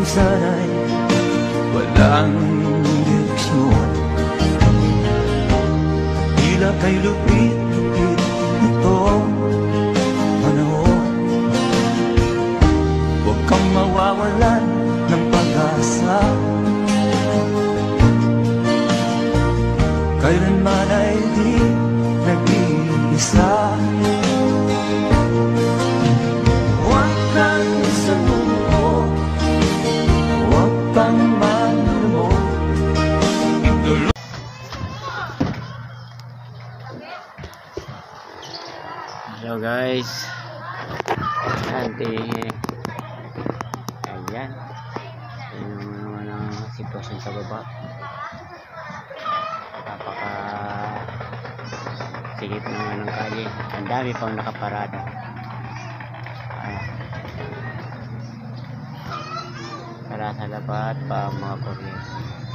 sana'y walang direksyon. Tila kay lupit-lupit nitong panahon. Huwag kang mawawalan ng pag-asa, kailanman ay di nag-iisa. Huwag kang sumuko, huwag kang manlumo. Hello guys, ayan yung naman ang sitwasyon sa baba. Napaka sigit naman ng kalye, ang dami pang nakaparada. Tara sa labat pa mga kuryente.